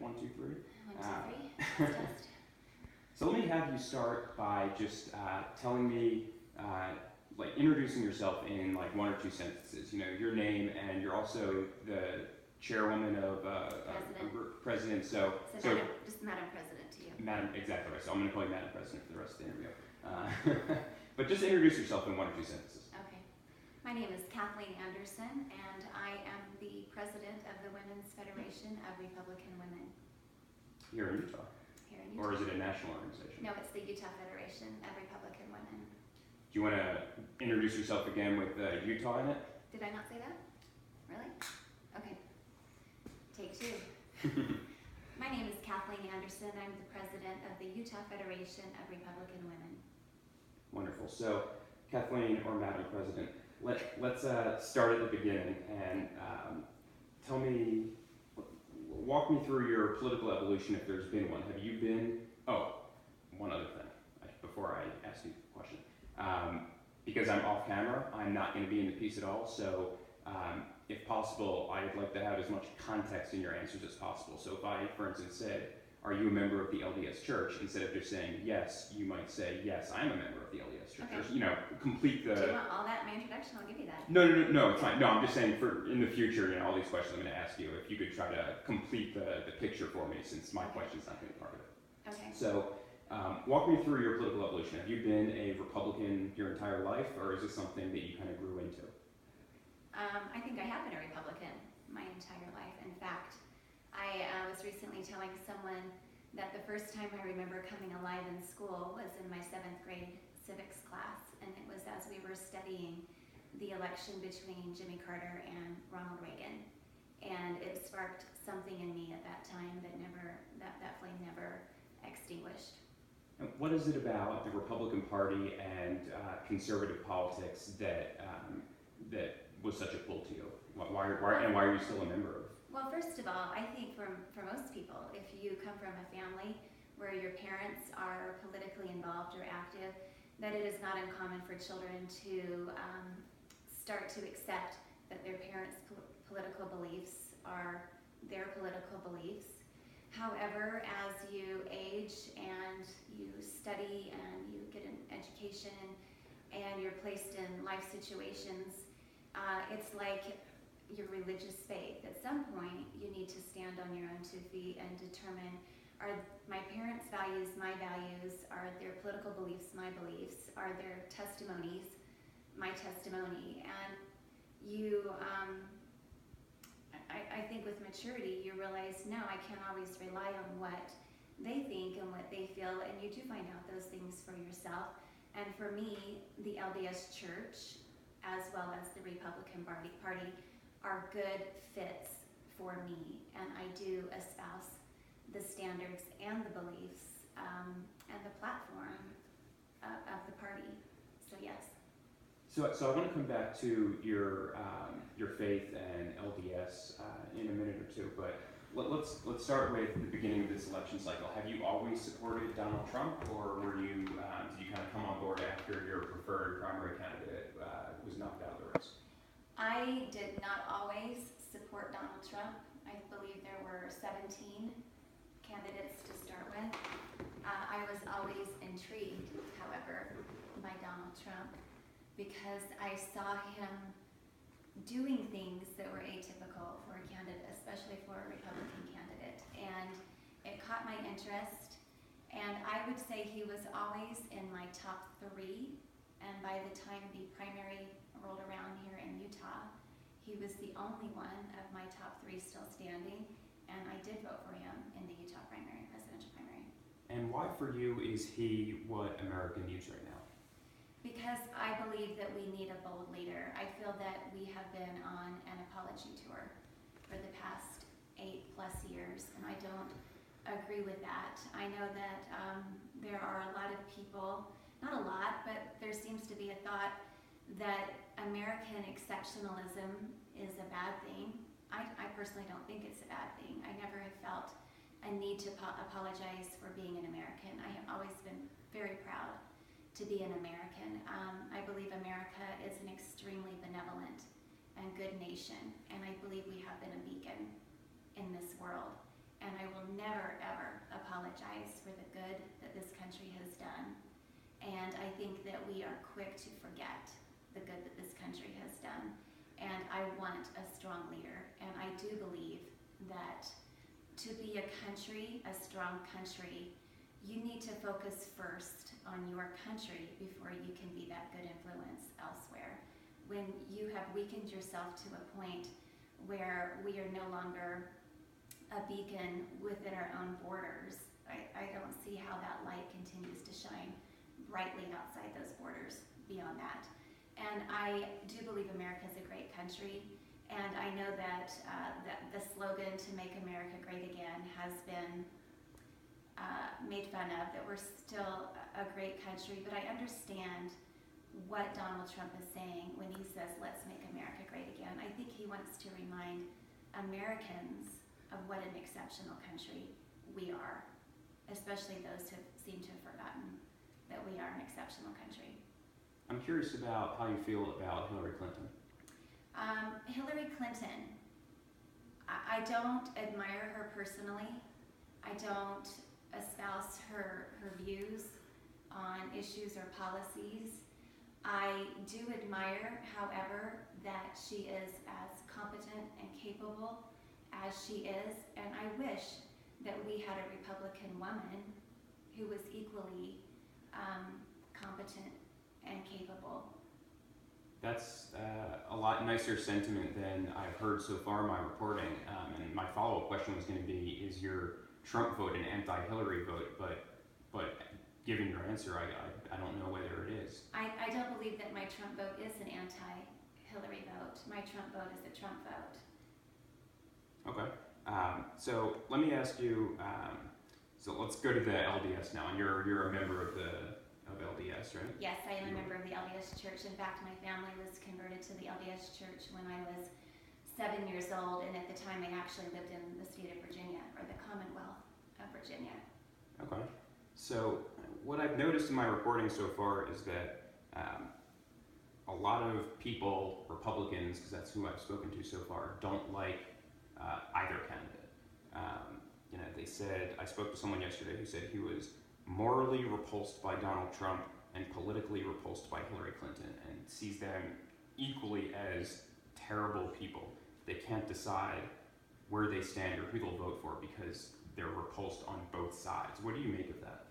1, 2, 3. 1, 2, 3. Test. So let me have you start by just telling me, introducing yourself in like 1 or 2 sentences. You know, your name, and you're also the chairwoman of president. So just Madam President to you. Madam, exactly right. So I'm going to call you Madam President for the rest of the interview. But just introduce yourself in 1 or 2 sentences. Okay. My name is Kathleen Anderson, and I am the president of the Women's Federation of Republican Women. Here in Utah? Here in Utah. Or is it a national organization? No, it's the Utah Federation of Republican Women. Do you want to introduce yourself again with Utah in it? Did I not say that? Really? Okay. Take 2. My name is Kathleen Anderson. I'm the president of the Utah Federation of Republican Women. Wonderful. So, Kathleen, or Madam President, let's start at the beginning and walk me through your political evolution if there's been one. Have you been, one other thing before I ask you the question. Because I'm off camera, I'm not going to be in the piece at all, so if possible, I'd like to have as much context in your answers as possible. So if I, for instance, said, are you a member of the LDS Church? Instead of just saying yes, you might say, yes, I'm a member of the LDS Church. Okay. Or, complete the... Do you want all that in my introduction? I'll give you that. No, it's fine. No, I'm just saying for in the future, all these questions I'm going to ask you, if you could try to complete the picture for me, since my question's not going to be part of it. Okay. So, walk me through your political evolution. Have you been a Republican your entire life, or is this something that you kind of grew into? I think I have been a Republican my entire life. In fact, I was recently telling someone that the first time I remember coming alive in school was in my 7th grade civics class, and it was as we were studying the election between Jimmy Carter and Ronald Reagan, and it sparked something in me at that time that flame never extinguished. And what is it about the Republican Party and conservative politics that was such a pull to you? Why are you still a member of? Well, first of all, I think for most people, if you come from a family where your parents are politically involved or active, that it is not uncommon for children to start to accept that their parents' political beliefs are their political beliefs. However, as you age and you study and you get an education and you're placed in life situations, it's like your religious faith. At some point, you need to stand on your own 2 feet and determine, are my parents' values my values? Are their political beliefs my beliefs? Are their testimonies my testimony? And you, I think with maturity, you realize, no, I can't always rely on what they think and what they feel, and you do find out those things for yourself. And for me, the LDS Church, as well as the Republican Party, are good fits for me, and I do espouse the standards and the beliefs and the platform of the party. So yes. So I want to come back to your faith and LDS in a minute or two, but let's start with the beginning of this election cycle. Have you always supported Donald Trump, or did you kind of come on board after your preferred primary candidate was knocked out of the race? I did not always support Donald Trump. I believe there were 17 candidates to start with. I was always intrigued, however, by Donald Trump because I saw him doing things that were atypical for a candidate, especially for a Republican candidate. And it caught my interest. And I would say he was always in my top 3. And by the time the primary rolled around here in Utah, he was the only one of my top 3 still standing, and I did vote for him in the Utah primary, presidential primary. And why for you is he what America needs right now? Because I believe that we need a bold leader. I feel that we have been on an apology tour for the past 8+ years, and I don't agree with that. I know that there are a lot of people, not a lot, but there seems to be a thought that American exceptionalism is a bad thing. I personally don't think it's a bad thing. I never have felt a need to apologize for being an American. I have always been very proud to be an American. I believe America is an extremely benevolent and good nation, and I believe we have been a beacon in this world. And I I will never, ever apologize for the good that this country has done. And I think that we are quick to forget the good that this country has done. And I want a strong leader. And I do believe that to be a country, a strong country, you need to focus first on your country before you can be that good influence elsewhere. When you have weakened yourself to a point where we are no longer a beacon within our own borders, I don't see how that light continues to shine brightly outside those borders beyond that. And I do believe America is a great country, and I know that the slogan to make America great again has been made fun of, that we're still a great country, but I understand what Donald Trump is saying when he says, let's make America great again. I think he wants to remind Americans of what an exceptional country we are, especially those who seem to have forgotten that we are an exceptional country. I'm curious about how you feel about Hillary Clinton. Hillary Clinton, I don't admire her personally. I don't espouse her views on issues or policies. I do admire, however, that she is as competent and capable as she is, and I wish that we had a Republican woman who was equally competent and capable. That's a lot nicer sentiment than I've heard so far in my reporting. And my follow-up question was going to be, is your Trump vote an anti-Hillary vote? But given your answer, I don't know whether it is. I don't believe that my Trump vote is an anti-Hillary vote. My Trump vote is a Trump vote. Okay. So let me ask you, so let's go to the LDS now. And you're a member of LDS, right? Yes, I am a member of the LDS Church. In fact, my family was converted to the LDS Church when I was 7 years old, and at the time I actually lived in the state of Virginia, or the Commonwealth of Virginia. Okay. So what I've noticed in my reporting so far is that a lot of people, Republicans, because that's who I've spoken to so far, don't like either candidate. They said, I spoke to someone yesterday who said he was morally repulsed by Donald Trump and politically repulsed by Hillary Clinton, and sees them equally as terrible people. They can't decide where they stand or who they'll vote for because they're repulsed on both sides. What do you make of that?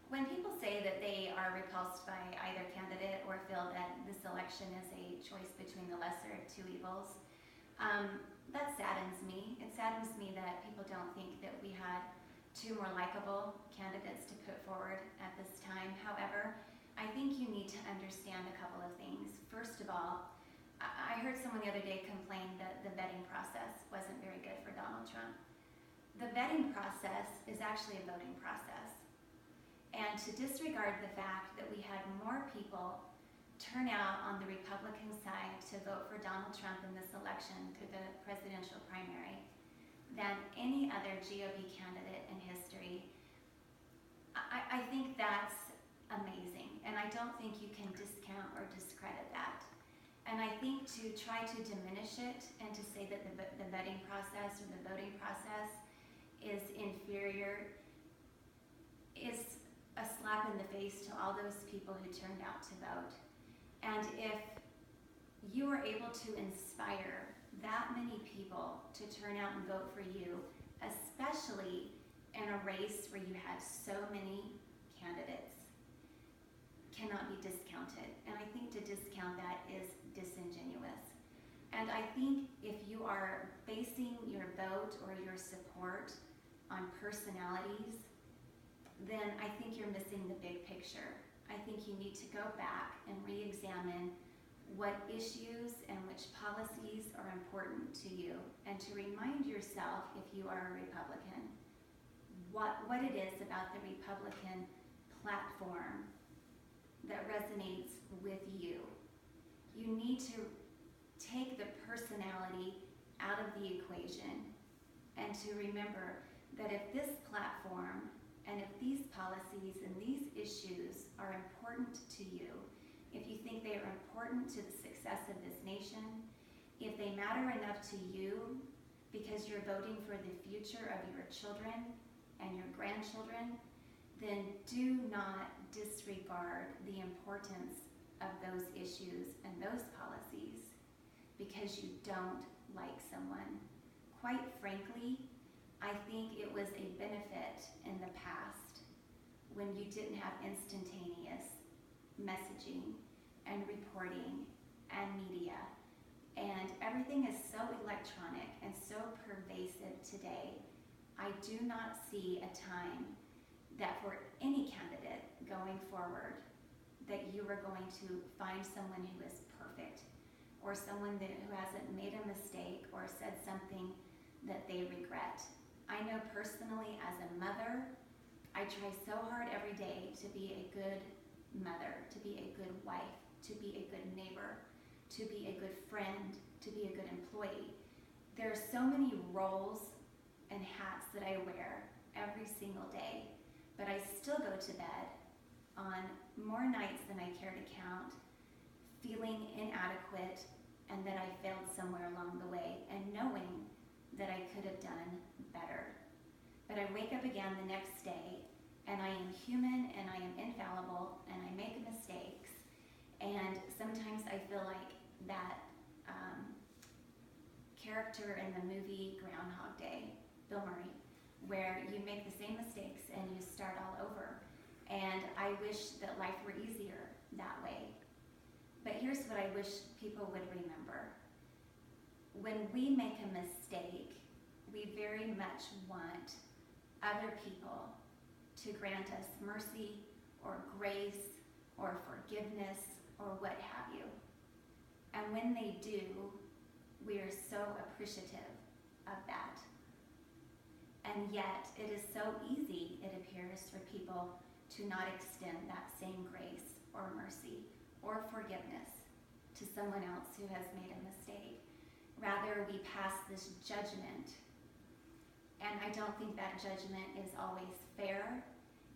When people say that they are repulsed by either candidate or feel that this election is a choice between the lesser of two evils, that saddens me. It saddens me that people don't think that we had two more likable candidates to put forward at this time. However, I think you need to understand a couple of things. First of all, I heard someone the other day complain that the vetting process wasn't very good for Donald Trump. The vetting process is actually a voting process. And to disregard the fact that we had more people turn out on the Republican side to vote for Donald Trump in this election through the presidential primary than any other GOP candidate in history, I think that's amazing. And I don't think you can discount or discredit that. And I think to try to diminish it and to say that the vetting process or the voting process is inferior is a slap in the face to all those people who turned out to vote. And if you are able to inspire that many people to turn out and vote for you, especially in a race where you have so many candidates, cannot be discounted. And I think to discount that is disingenuous. And I think if you are basing your vote or your support on personalities, then I think you're missing the big picture. I think you need to go back and re-examine what issues and which policies are important to you, and to remind yourself, if you are a Republican, what it is about the Republican platform that resonates with you. You need to take the personality out of the equation and to remember that if this platform and if these policies and these issues are important to you, if you think they are important to the success of this nation, if they matter enough to you because you're voting for the future of your children and your grandchildren, then do not disregard the importance of those issues and those policies because you don't like someone. Quite frankly, I think it was a benefit in the past when you didn't have instantaneous messaging and reporting and media. And everything is so electronic and so pervasive today. I do not see a time that for any candidate going forward that you are going to find someone who is perfect or someone who hasn't made a mistake or said something that they regret. I know personally as a mother, I try so hard every day to be a good mother, to be a good wife, to be a good neighbor, to be a good friend, to be a good employee. There are so many roles and hats that I wear every single day, but I still go to bed on more nights than I care to count, feeling inadequate and that I failed somewhere along the way and knowing that I could have done better. But I wake up again the next day and I am human and I am infallible and I make mistakes. And sometimes I feel like that character in the movie Groundhog Day, Bill Murray, where you make the same mistakes and you start all over. And I wish that life were easier that way. But here's what I wish people would remember. When we make a mistake, we very much want other people to grant us mercy or grace or forgiveness or what have you. And when they do, we are so appreciative of that. And yet, it is so easy, it appears, for people to not extend that same grace or mercy or forgiveness to someone else who has made a mistake. Rather, we pass this judgment. And I don't think that judgment is always fair,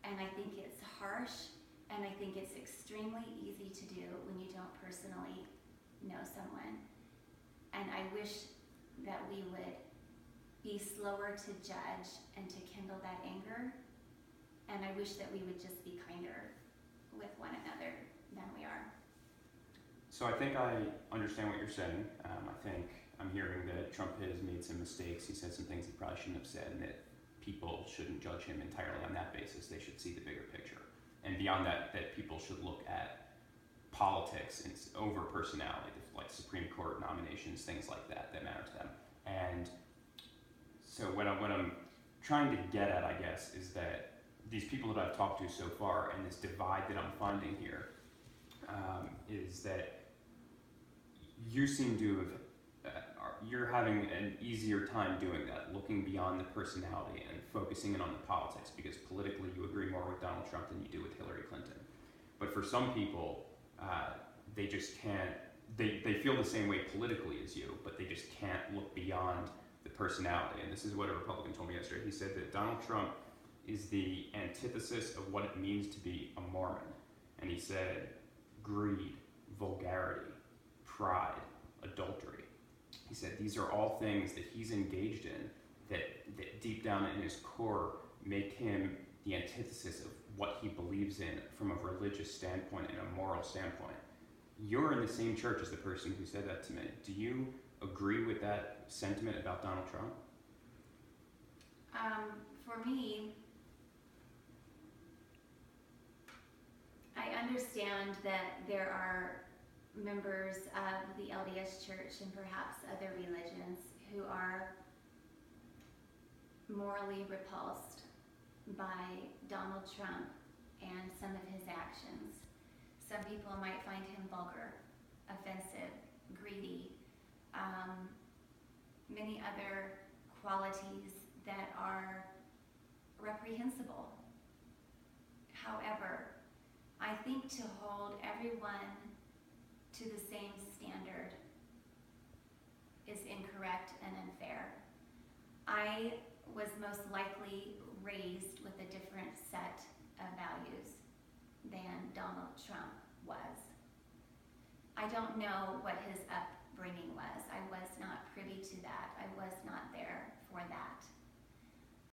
and I think it's harsh, and I think it's extremely easy to do when you don't personally know someone. And I wish that we would be slower to judge and to kindle that anger, and I wish that we would just be kinder with one another than we are. So I think I understand what you're saying. I think I'm hearing that Trump has made some mistakes. He said some things he probably shouldn't have said, and that people shouldn't judge him entirely on that basis. They should see the bigger picture. And beyond that, that people should look at politics and over personality, like Supreme Court nominations, things like that, that matter to them. And so what I'm trying to get at, I guess, is that these people that I've talked to so far and this divide that I'm finding here is that you seem to have, you're having an easier time doing that, looking beyond the personality and focusing in on the politics, because politically you agree more with Donald Trump than you do with Hillary Clinton. But for some people, they just can't, they feel the same way politically as you, but they just can't look beyond the personality. And this is what a Republican told me yesterday. He said that Donald Trump is the antithesis of what it means to be a Mormon. And he said greed, vulgarity, pride, adultery. He said these are all things that he's engaged in that deep down in his core make him the antithesis of what he believes in from a religious standpoint and a moral standpoint. You're in the same church as the person who said that to me. Do you agree with that sentiment about Donald Trump? For me, I understand that there are members of the LDS Church and perhaps other religions who are morally repulsed by Donald Trump and some of his actions. Some people might find him vulgar, offensive, greedy, many other qualities that are reprehensible. However, I think to hold everyone to the same standard is incorrect and unfair. I was most likely raised with a different set of values than Donald Trump was. I don't know what his upbringing was. I was not privy to that. I was not there for that.